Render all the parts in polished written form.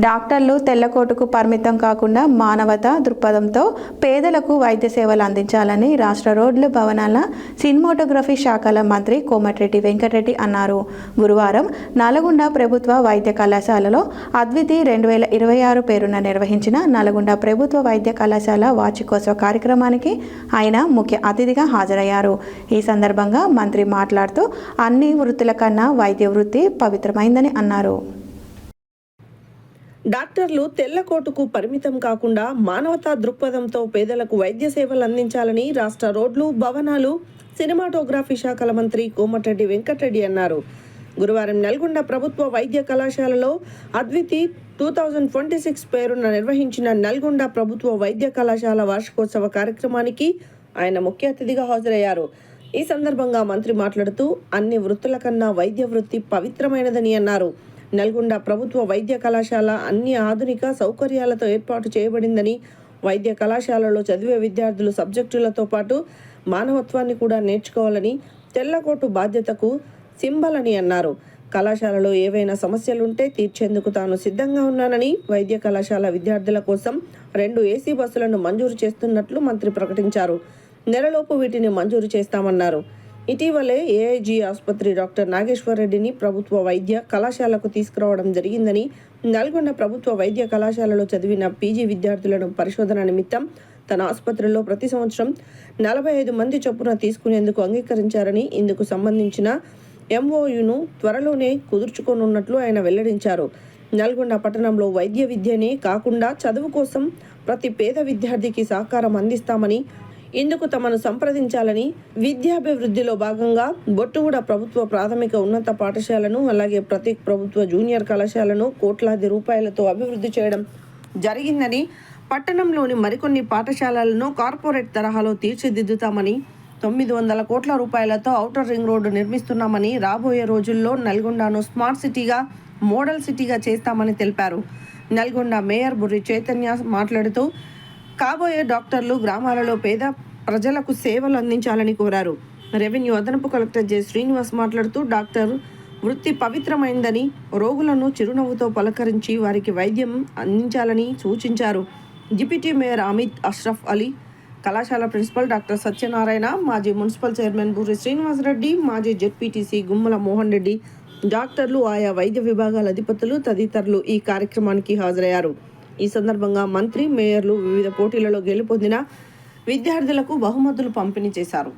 డాక్టర్లు తెల్లకోటుకు పరిమితం కాకుండా మానవతా దృక్పథంతో పేదలకు వైద్య సేవలు అందించాలని రాష్ట్ర రోడ్లు భవనాల సినిమాటోగ్రఫీ శాఖల మంత్రి కోమటిరెడ్డి వెంకటరెడ్డి అన్నారు. గురువారం నల్గొండ ప్రభుత్వ వైద్య కళాశాలలో అద్వితి 2026 పేరున నిర్వహించిన నల్గొండ ప్రభుత్వ వైద్య కళాశాల వార్షికోత్సవ కార్యక్రమానికి ఆయన ముఖ్య అతిథిగా హాజరయ్యారు. ఈ సందర్భంగా మంత్రి మాట్లాడుతూ అన్ని వృత్తుల కన్నా వైద్య వృత్తి పవిత్రమైందని అన్నారు. డాక్టర్లు తెల్లకోటుకు పరిమితం కాకుండా మానవతా దృక్పథంతో పేదలకు వైద్య సేవలు అందించాలని రాష్ట్ర రోడ్లు భవనాలు సినిమాటోగ్రఫీ శాఖల మంత్రి కోమటిరెడ్డి వెంకటరెడ్డి అన్నారు. గురువారం నల్గొండ ప్రభుత్వ వైద్య కళాశాలలో అద్వితి 2026 పేరున నిర్వహించిన నల్గొండ ప్రభుత్వ వైద్య కళాశాల వార్షికోత్సవ కార్యక్రమానికి ఆయన ముఖ్య అతిథిగా హాజరయ్యారు. ఈ సందర్భంగా మంత్రి మాట్లాడుతూ అన్ని వృత్తుల కన్నా వైద్య వృత్తి పవిత్రమైనదని అన్నారు. నల్గొండ ప్రభుత్వ వైద్య కళాశాల అన్ని ఆధునిక సౌకర్యాలతో ఏర్పాటు చేయబడిందని, వైద్య కళాశాలలో చదివే విద్యార్థులు సబ్జెక్టులతో పాటు మానవత్వాన్ని కూడా నేర్చుకోవాలని, తెల్లకోటు బాధ్యతకు సింబల్ అని అన్నారు. కళాశాలలో ఏవైనా సమస్యలుంటే తీర్చేందుకు తాను సిద్ధంగా ఉన్నానని, వైద్య కళాశాల విద్యార్థుల కోసం 2 ఏసీ బస్సులను మంజూరు చేస్తున్నట్లు మంత్రి ప్రకటించారు. నెలలోపు వీటిని మంజూరు చేస్తామన్నారు. ఇటీవలే ఏఐజీ ఆసుపత్రి డాక్టర్ నాగేశ్వర్ రెడ్డిని ప్రభుత్వ వైద్య కళాశాలకు తీసుకురావడం జరిగిందని, నల్గొండ ప్రభుత్వ వైద్య కళాశాలలో చదివిన పీజీ విద్యార్థులను పరిశోధన నిమిత్తం తన ఆసుపత్రిలో ప్రతి సంవత్సరం 45 మంది చొప్పున తీసుకునేందుకు అంగీకరించారని, ఇందుకు సంబంధించిన ఎంఓయూను త్వరలోనే కుదుర్చుకోనున్నట్లు ఆయన వెల్లడించారు. నల్గొండ పట్టణంలో వైద్య విద్యనే కాకుండా చదువు కోసం ప్రతి పేద విద్యార్థికి సహకారం అందిస్తామని, ఇందుకు తమను సంప్రదించాలని, విద్యాభివృద్ధిలో భాగంగా బొట్టుగూడ ప్రభుత్వ ప్రాథమిక ఉన్నత పాఠశాలను అలాగే ప్రతి ప్రభుత్వ జూనియర్ కళాశాలను కోట్లాది రూపాయలతో అభివృద్ధి చేయడం జరిగిందని, పట్టణంలోని మరికొన్ని పాఠశాలలను కార్పొరేట్ తరహాలో తీర్చిదిద్దుతామని, 900 కోట్ల రూపాయలతో ఔటర్ రింగ్ రోడ్డు నిర్మిస్తున్నామని, రాబోయే రోజుల్లో నల్గొండను స్మార్ట్ సిటీగా మోడల్ సిటీగా చేస్తామని తెలిపారు. నల్గొండ మేయర్ బుర్రి చైతన్య మాట్లాడుతూ కాబోయే డాక్టర్లు గ్రామాలలో పేద ప్రజలకు సేవలు అందించాలని కోరారు. రెవెన్యూ అదనపు కలెక్టర్ జె శ్రీనివాస్ మాట్లాడుతూ డాక్టర్ వృత్తి పవిత్రమైందని, రోగులను చిరునవ్వుతో పలకరించి వారికి వైద్యం అందించాలని సూచించారు. డిప్యూటీ మేయర్ అమిత్ అష్రఫ్ అలీ, కళాశాల ప్రిన్సిపల్ డాక్టర్ సత్యనారాయణ, మాజీ మున్సిపల్ చైర్మన్ బుర్రి శ్రీనివాసరెడ్డి, మాజీ జెడ్పీటీసీ గుమ్మల మోహన్ రెడ్డి, డాక్టర్లు, ఆయా వైద్య విభాగాల అధిపతులు తదితరులు ఈ కార్యక్రమానికి హాజరయ్యారు. ఈ సందర్భంగా మంత్రి, మేయర్లు వివిధ పోటీలలో గెలుపొందిన విద్యార్థులకు బహుమతులు పంపిణీ చేశారు.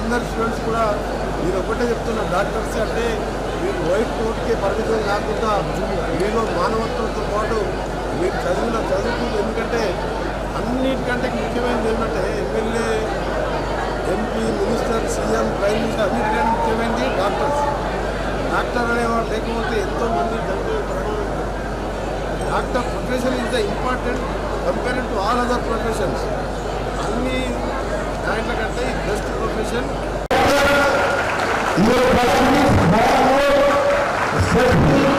అందరు స్టూడెంట్స్ కూడా మీరు ఒకటే చెప్తున్న డాక్టర్స్ అంటే మీరు వైట్ కోట్కే పరిమితం కాకుండా మీలో మానవత్వంతో పాటు మీరు చదివిన చదువుకు, ఎందుకంటే అన్నిటికంటే ముఖ్యమైనది ఏంటంటే MLA, MP, minister, CM, prime minister అన్నిటికంటే ముఖ్యమైనది డాక్టర్స్. డాక్టర్ అనేవాడు లేకపోతే ఎంతోమంది doctor profession is the important compared to all other professions. అన్ని దాంట్లో కంటే ఈ బెస్ట్ ప్రొఫెషన్. ये